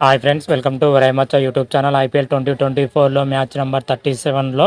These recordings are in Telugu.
హాయ్ ఫ్రెండ్స్, వెల్కమ్ టు రైమచ్చ యూట్యూబ్ ఛానల్. ఐపీఎల్ 2024లో మ్యాచ్ నెంబర్ 37లో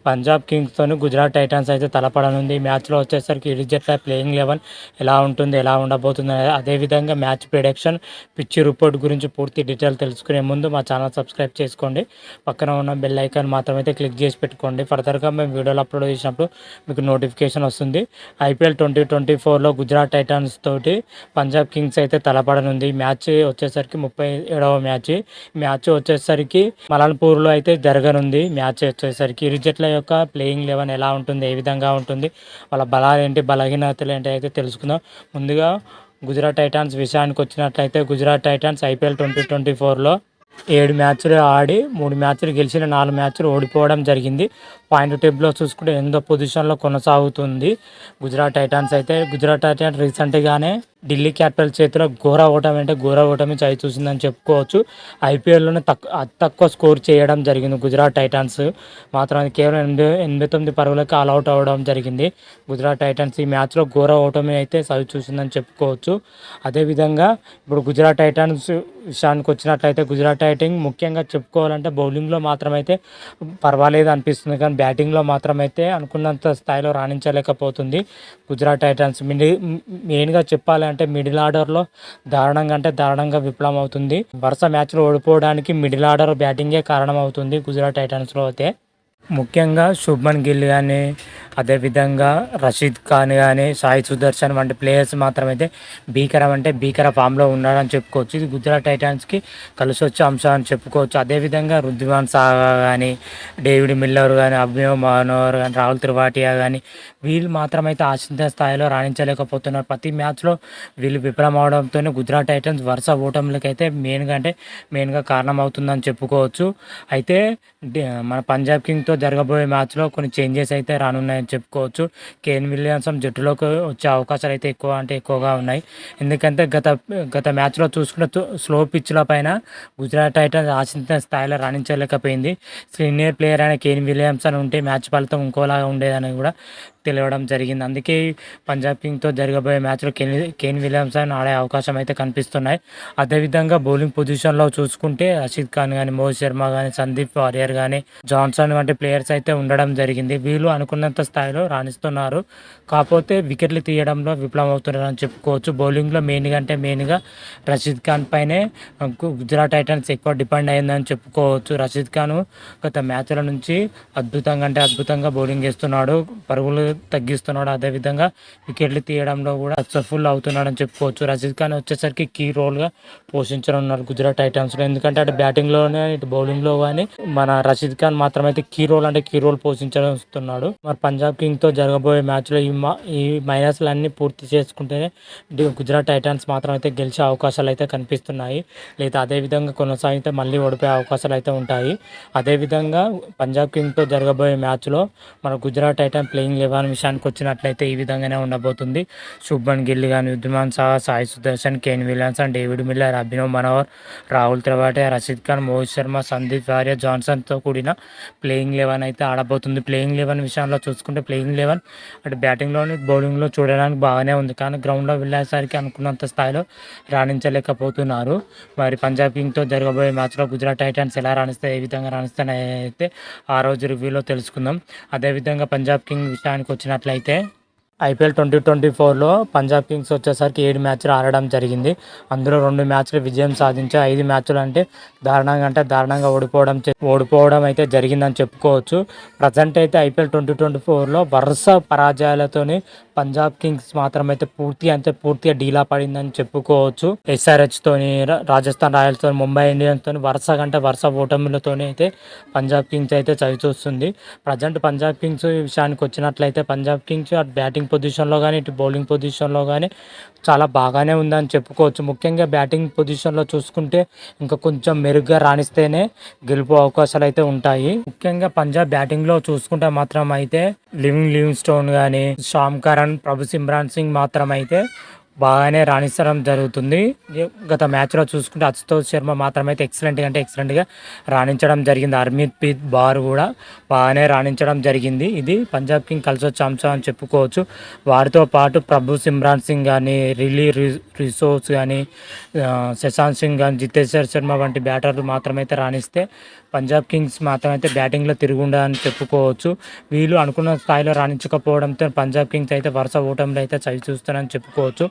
పంజాబ్ కింగ్స్తోని గుజరాత్ టైటన్స్ అయితే తలపడనుంది. ఈ మ్యాచ్లో వచ్చేసరికి ఇరు జట్ల ప్లేయింగ్ 11 ఎలా ఉంటుంది, ఎలా ఉండబోతుంది, అదేవిధంగా మ్యాచ్ ప్రిడిక్షన్, పిచ్ రిపోర్ట్ గురించి పూర్తి డీటెయిల్ తెలుసుకునే ముందు మా ఛానల్ సబ్స్క్రైబ్ చేసుకోండి. పక్కన ఉన్న బెల్ ఐకాన్ మాత్రమైతే క్లిక్ చేసి పెట్టుకోండి. ఫర్దర్గా మేము వీడియోలు అప్లోడ్ చేసినప్పుడు మీకు నోటిఫికేషన్ వస్తుంది. ఐపీఎల్ 2024లో గుజరాత్ టైటన్స్ తోటి పంజాబ్ కింగ్స్ అయితే తలపడనుంది. ఈ మ్యాచ్ వచ్చేసరికి 37వ మ్యాచ్ వచ్చేసరికి మలన్పూర్లో అయితే జరగనుంది. మ్యాచ్ వచ్చేసరికి ఇరు జట్ల యొక్క ప్లేయింగ్ 11 ఎలా ఉంటుంది, ఏ విధంగా ఉంటుంది, వాళ్ళ బలాలు ఏంటి, బలహీనతలు ఏంటి అయితే తెలుసుకుందాం. ముందుగా గుజరాత్ టైటన్స్ విషయానికి వచ్చినట్లయితే గుజరాత్ టైటన్స్ ఐపీఎల్ 2024లో 7 మ్యాచ్లు ఆడి 3 మ్యాచ్లు గెలిచిన, 4 మ్యాచ్లు ఓడిపోవడం జరిగింది. పాయింట్ టేబుల్లో చూసుకుంటే 8వ పొజిషన్లో కొనసాగుతుంది గుజరాత్ టైటన్స్. గుజరాత్ టైటన్స్ రీసెంట్గానే ఢిల్లీ క్యాపిటల్స్ చేతిలో ఘోర ఓటమి చవి చూసిందని చెప్పుకోవచ్చు. ఐపీఎల్లోనే అతి తక్కువ స్కోర్ చేయడం జరిగింది గుజరాత్ టైటన్స్. మాత్రం అది కేవలం 89 పరుగులకి ఆల్అవుట్ అవ్వడం జరిగింది గుజరాత్ టైటన్స్. ఈ మ్యాచ్లో ఘోర ఓటమి అయితే చవి చూసిందని చెప్పుకోవచ్చు. అదేవిధంగా ఇప్పుడు గుజరాత్ టైటన్స్ విషయానికి వచ్చినట్లయితే గుజరాత్ టైటన్స్ ముఖ్యంగా చెప్పుకోవాలంటే బౌలింగ్లో మాత్రమైతే పర్వాలేదు అనిపిస్తుంది, కానీ బ్యాటింగ్లో మాత్రమైతే అనుకున్నంత స్థాయిలో రాణించలేకపోతుంది గుజరాత్ టైటన్స్. మెయిన్గా చెప్పాలంటే మిడిల్ ఆర్డర్లో దారుణంగా విఫలం అవుతుంది. వరుస మ్యాచ్లు ఓడిపోవడానికి మిడిల్ ఆర్డర్ బ్యాటింగే కారణం అవుతుంది గుజరాత్ టైటన్స్లో అయితే. ముఖ్యంగా శుభ్మన్ గిల్ కానీ, అదేవిధంగా రషీద్ ఖాన్ కానీ, సాయి సుదర్శన్ వంటి ప్లేయర్స్ మాత్రమైతే భీకర ఫామ్లో ఉన్నారని చెప్పుకోవచ్చు. ఇది గుజరాత్ టైటన్స్కి కలిసి వచ్చే అంశం అని చెప్పుకోవచ్చు. అదేవిధంగా రుద్విమాన్ సాహా కానీ, డేవిడ్ మిల్లర్ కానీ, అభినవ్ మనోహర్ కానీ, రాహుల్ త్రిపాఠియా కానీ వీళ్ళు మాత్రమైతే ఆశించిన స్థాయిలో రాణించలేకపోతున్నారు. ప్రతి మ్యాచ్లో వీళ్ళు విఫలం అవడంతో గుజరాత్ టైటన్స్ వరుస ఓటములకైతే మెయిన్గా కారణం అవుతుందని చెప్పుకోవచ్చు. అయితే మన పంజాబ్ కింగ్తో జరగబోయే మ్యాచ్లో కొన్ని చేంజెస్ అయితే రానున్నాయని చెప్పుకోవచ్చు. కేన్ విలియమ్సన్ జట్టులోకి వచ్చే అవకాశాలు అయితే ఎక్కువగా ఉన్నాయి. ఎందుకంటే గత మ్యాచ్లో చూసుకుంటే స్లో పిచ్ల పైన గుజరాత్ టైటన్స్ ఆశించిన స్థాయిలో రాణించలేకపోయింది. సీనియర్ ప్లేయర్ అయిన కేన్ విలియమ్సన్ ఉంటే మ్యాచ్ ఫలితం ఇంకోలాగా ఉండేదని కూడా తెలియడం జరిగింది. అందుకే పంజాబ్ కింగ్తో జరగబోయే మ్యాచ్లో కేన్ విలియమ్సన్ ఆడే అవకాశం అయితే కనిపిస్తున్నాయి. అదేవిధంగా బౌలింగ్ పొజిషన్లో చూసుకుంటే రషీద్ ఖాన్ కానీ, మోహిత్ శర్మ కానీ, సందీప్ వారియర్ కానీ, జాన్సన్ వంటి ప్లేయర్స్ అయితే ఉండడం జరిగింది. వీళ్ళు అనుకున్నంత స్థాయిలో రాణిస్తున్నారు, కాకపోతే వికెట్లు తీయడంలో విఫలం అవుతున్నారని చెప్పుకోవచ్చు. బౌలింగ్లో మెయిన్గా రషీద్ ఖాన్ పైనే గుజరాత్ టైటన్స్ ఎక్కువ డిపెండ్ అయిందని చెప్పుకోవచ్చు. రషీద్ ఖాన్ గత మ్యాచ్ల నుంచి అద్భుతంగా బౌలింగ్ చేస్తున్నాడు, పరుగులు తగ్గిస్తున్నాడు, అదేవిధంగా వికెట్లు తీయడంలో కూడా సక్సెస్ఫుల్ అవుతున్నాడని చెప్పుకోవచ్చు. రషీద్ ఖాన్ వచ్చేసరికి కీ రోల్గా పోషించనున్నారు గుజరాత్ టైటన్స్లో. ఎందుకంటే అటు బ్యాటింగ్లోనే ఇటు బౌలింగ్లో కానీ మన రషీద్ ఖాన్ మాత్రమైతే కీ రోల్ పోషించస్తున్నాడు. మరి పంజాబ్ కింగ్తో జరగబోయే మ్యాచ్లో ఈ మైనస్లన్నీ పూర్తి చేసుకుంటేనే గుజరాత్ టైటన్స్ మాత్రం అయితే గెలిచే అవకాశాలు అయితే కనిపిస్తున్నాయి. లేదా అదేవిధంగా కొనసాగితే మళ్ళీ ఓడిపోయే అవకాశాలు అయితే ఉంటాయి. అదేవిధంగా పంజాబ్ కింగ్తో జరగబోయే మ్యాచ్లో మన గుజరాత్ టైటన్ ప్లేయింగ్ 11 విషయానికి వచ్చినట్లయితే ఈ విధంగానే ఉండబోతుంది. శుభ్మన్ గిల్ కానీ, Wriddhiman Saha, Sai Sudharsan, Kane Williamson, David Miller, Abhinav Manohar, Rahul Tripathi, Rashid Khan, Mohit Sharma, Sandeep Warrier, జాన్సన్తో కూడిన ప్లేయింగ్ 11 అయితే ఆడబోతుంది. ప్లేయింగ్ 11 విషయంలో చూసుకుంటే ప్లేయింగ్ 11 అటు బ్యాటింగ్లోని బౌలింగ్లో చూడడానికి బాగానే ఉంది, కానీ గ్రౌండ్లో వెళ్ళేసరికి అనుకున్నంత స్థాయిలో రాణించలేకపోతున్నారు. మరి పంజాబ్ కింగ్తో జరగబోయే మ్యాచ్లో గుజరాత్ టైటన్స్ ఎలా రాణిస్తాయి, ఏ విధంగా రాణిస్తాయి అయితే ఆ రోజు రివ్యూలో తెలుసుకుందాం. అదేవిధంగా పంజాబ్ కింగ్ విషయానికి వచ్చినట్లయితే ఐపీఎల్ 2024లో పంజాబ్ కింగ్స్ వచ్చేసరికి 7 మ్యాచ్లు ఆడడం జరిగింది. అందులో 2 మ్యాచ్లు విజయం సాధించి 5 మ్యాచ్లు అంటే దారుణంగా ఓడిపోవడం అయితే జరిగిందని చెప్పుకోవచ్చు. ప్రజెంట్ అయితే ఐపీఎల్ 2024లో వరుస పరాజయాలతోని పంజాబ్ కింగ్స్ మాత్రమైతే పూర్తిగా డీలా పడిందని చెప్పుకోవచ్చు. SRHతోని, రాజస్థాన్ రాయల్స్తో, ముంబై ఇండియన్స్తో వరుస ఓటములతోనే అయితే పంజాబ్ కింగ్స్ అయితే చవిచూస్తుంది. ప్రజెంట్ పంజాబ్ కింగ్స్ విషయానికి వచ్చినట్లయితే పంజాబ్ కింగ్స్ అటు బ్యాటింగ్ పొజిషన్లో కానీ, ఇటు బౌలింగ్ పొజిషన్లో కానీ చాలా బాగానే ఉందని చెప్పుకోవచ్చు. ముఖ్యంగా బ్యాటింగ్ పొజిషన్లో చూసుకుంటే ఇంకా కొంచెం మెరుగ్గా రాణిస్తేనే గెలుపు అవకాశాలు అయితే ఉంటాయి. ముఖ్యంగా పంజాబ్ బ్యాటింగ్లో చూసుకుంటే మాత్రం అయితే లివింగ్ స్టోన్ కానీ, షామ్ కరణ్, ప్రభు సిమ్రాన్ సింగ్ మాత్రం అయితే బాగానే రాణించడం జరుగుతుంది. గత మ్యాచ్‌లో చూసుకుంటే అశుతోష్ శర్మ మాత్రమైతే ఎక్సలెంట్‌గా రాణించడం జరిగింది. హర్‌మీత్ ప్రీత్ బార్ కూడా బాగానే రాణించడం జరిగింది. ఇది పంజాబ్ కింగ్స్ కలిసొచ్చే అంశం అని చెప్పుకోవచ్చు. వారితో పాటు ప్రభు సిమ్రాన్ సింగ్ గానీ, రిసోస్ గానీ, శశాంత్ సింగ్ గానీ, జితేశ్వర్ శర్మ వంటి బ్యాటర్లు మాత్రమైతే రాణిస్తే పంజాబ్ కింగ్స్ మాత్రమైతే బ్యాటింగ్‌లో తిరుగుండదని చెప్పుకోవచ్చు. వీళ్ళు అనుకున్న స్థాయిలో రాణించకపోవడంతో పంజాబ్ కింగ్స్ అయితే వరుస ఓటములు అయితే చవిచూస్తారని చెప్పుకోవచ్చు.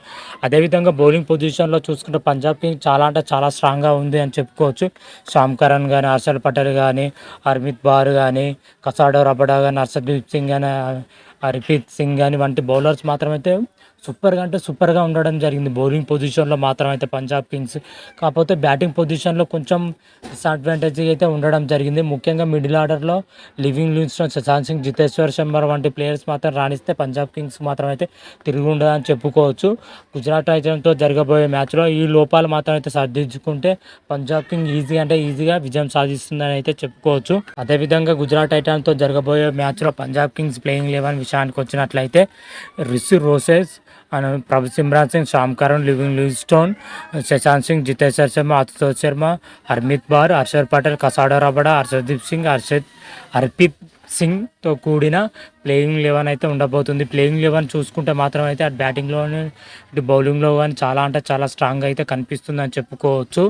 అదేవిధంగా బౌలింగ్ పొజిషన్‌లో చూసుకుంటే పంజాబ్ కింగ్స్ చాలా అంటే చాలా స్ట్రాంగ్‌గా ఉంది అని చెప్పుకోవచ్చు. శ్యామ్ కరణ్ గానీ, హర్షల్ పటేల్ గానీ, హర్మిత్ బార్ గానీ, కసాడో రబడా గానీ, హర్షదీప్ సింగ్ గానీ, హర్‌ప్రీత్ సింగ్ గానీ వంటి బౌలర్స్ మాత్రమైతే సూపర్‌గా ఉండడం జరిగింది. బౌలింగ్ పొజిషన్‌లో మాత్రమైతే పంజాబ్ కింగ్స్. కాకపోతే బ్యాటింగ్ పొజిషన్‌లో కొంచెం డిసడ్వాంటేజ్ అయితే ఉండడం జరిగింది. ముఖ్యంగా మిడిల్ ఆర్డర్‌లో లివింగ్ లివింగ్స్టన్, శశాంత్ సింగ్, జితేశ్వర్ శర్మ వంటి ప్లేయర్స్ మాత్రం రాణిస్తే పంజాబ్ కింగ్స్ మాత్రం అయితే తిరుగుండదని చెప్పుకోవచ్చు. గుజరాత్ టైటన్స్‌తో జరగబోయే మ్యాచ్‌లో ఈ లోపాలు మాత్రం అయితే సరిదిద్దుకుంటే పంజాబ్ కింగ్స్ ఈజీగా విజయం సాధిస్తుందని అయితే చెప్పుకోవచ్చు. అదేవిధంగా గుజరాత్ టైటన్స్‌తో జరగబోయే మ్యాచ్‌లో పంజాబ్ కింగ్స్ ప్లేయింగ్ 11 విషయానికి వచ్చినట్లయితే Rilee Rossouw Prabhsimran Singh, Sam Curran, Livingstone, Shashank Singh, Jitesh Sharma, Ashutosh Sharma, Harpreet Brar, Harshal Patel, Kagiso Rabada, Arshdeep Singh, Harpreet సింగ్‌తో కూడిన ప్లేయింగ్ 11 అయితే ఉండబోతుంది. ప్లేయింగ్ 11 చూసుకుంటే మాత్రం అయితే అటు బ్యాటింగ్‌లోనే ఇటు బౌలింగ్‌లో కానీ చాలా అంటే చాలా స్ట్రాంగ్‌గా అయితే కనిపిస్తుందని చెప్పుకోవచ్చు.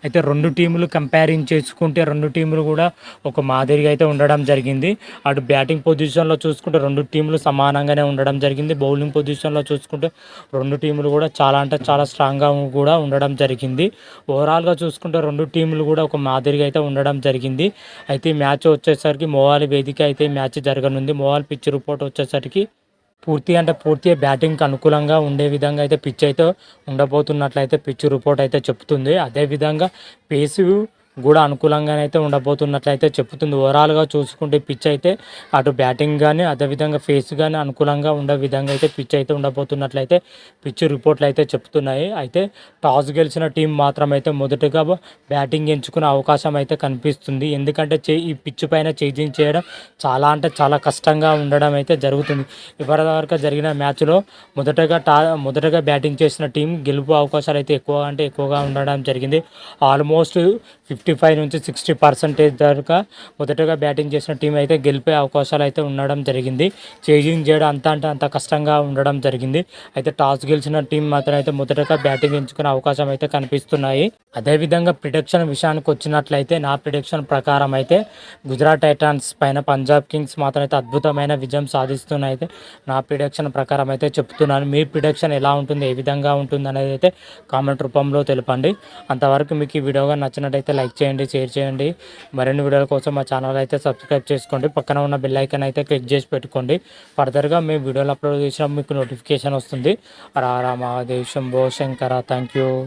అయితే రెండు టీములు కంపేరింగ్ చేసుకుంటే రెండు టీములు కూడా ఒక మాదిరిగా అయితే ఉండడం జరిగింది. అటు బ్యాటింగ్ పొజిషన్‌లో చూసుకుంటే రెండు టీములు సమానంగానే ఉండడం జరిగింది. బౌలింగ్ పొజిషన్‌లో చూసుకుంటే రెండు టీములు కూడా చాలా అంటే చాలా స్ట్రాంగ్‌గా కూడా ఉండడం జరిగింది. ఓవరాల్‌గా చూసుకుంటే రెండు టీములు కూడా ఒక మాదిరిగా అయితే ఉండడం జరిగింది. అయితే ఈ మ్యాచ్ వచ్చేసరికి మోవాలి వేదిక అయితే ఈ మ్యాచ్ జరగనుంది. మోవాలి పిచ్ రిపోర్ట్ వచ్చేసరికి పూర్తిగా బ్యాటింగ్‌కి అనుకూలంగా ఉండే విధంగా అయితే పిచ్ అయితే ఉండబోతున్నట్లయితే పిచ్ రిపోర్ట్ అయితే చెప్తుంది. అదేవిధంగా పేసు కూడా అనుకూలంగానైతే ఉండబోతున్నట్లయితే చెప్తుంది. ఓవరాల్‌గా చూసుకుంటే పిచ్ అయితే అటు బ్యాటింగ్ కానీ అదేవిధంగా ఫేస్ కానీ అనుకూలంగా ఉండే విధంగా అయితే పిచ్ అయితే ఉండబోతున్నట్లయితే పిచ్ రిపోర్ట్లు అయితే చెప్తున్నాయి. అయితే టాస్ గెలిచిన టీం మాత్రమైతే మొదటగా బ్యాటింగ్ ఎంచుకునే అవకాశం అయితే కనిపిస్తుంది. ఎందుకంటే ఈ పిచ్ పైన చేజింగ్ చేయడం చాలా అంటే చాలా కష్టంగా ఉండడం అయితే జరుగుతుంది. ఇప్పటివరకు జరిగిన మ్యాచ్‌లో మొదటగా బ్యాటింగ్ చేసిన టీం గెలుపు అవకాశాలు అయితే ఎక్కువగా ఉండడం జరిగింది. ఆల్మోస్ట్ 55 నుంచి 60% దాకా మొదటగా బ్యాటింగ్ చేసిన టీం అయితే గెలిపే అవకాశాలు అయితే ఉండడం జరిగింది. చేజింగ్ చేయడం అంత కష్టంగా ఉండడం జరిగింది. అయితే టాస్ గెలిచిన టీం మాత్రం అయితే మొదటగా బ్యాటింగ్ ఎంచుకునే అవకాశం అయితే కనిపిస్తున్నాయి. అదేవిధంగా ప్రిడిక్షన్ విషయానికి వచ్చినట్లయితే నా ప్రిడిక్షన్ ప్రకారం అయితే గుజరాత్ టైటన్స్ పైన పంజాబ్ కింగ్స్ మాత్రం అయితే అద్భుతమైన విజయం సాధిస్తున్నాయి. అయితే నా ప్రిడిక్షన్ ప్రకారం అయితే చెప్తున్నాను. మీ ప్రిడిక్షన్ ఎలా ఉంటుంది, ఏ విధంగా ఉంటుంది అనేది అయితే కామెంట్ రూపంలో తెలపండి. అంతవరకు మీకు ఈ వీడియోగా నచ్చినట్టయితే లైక్ చేయండి, షేర్ చేయండి. మరిన్ని వీడియోల కోసం మా ఛానల్ అయితే సబ్స్క్రైబ్ చేసుకోండి. పక్కన ఉన్న బెల్ ఐకాన్ అయితే క్లిక్ చేసి పెట్టుకోండి. ఫర్దర్గా మేము వీడియోలు అప్లోడ్ చేసినప్పుడు మీకు నోటిఫికేషన్ వస్తుంది. రారా మహాదేవ్ శంభో శంకర. Thank you.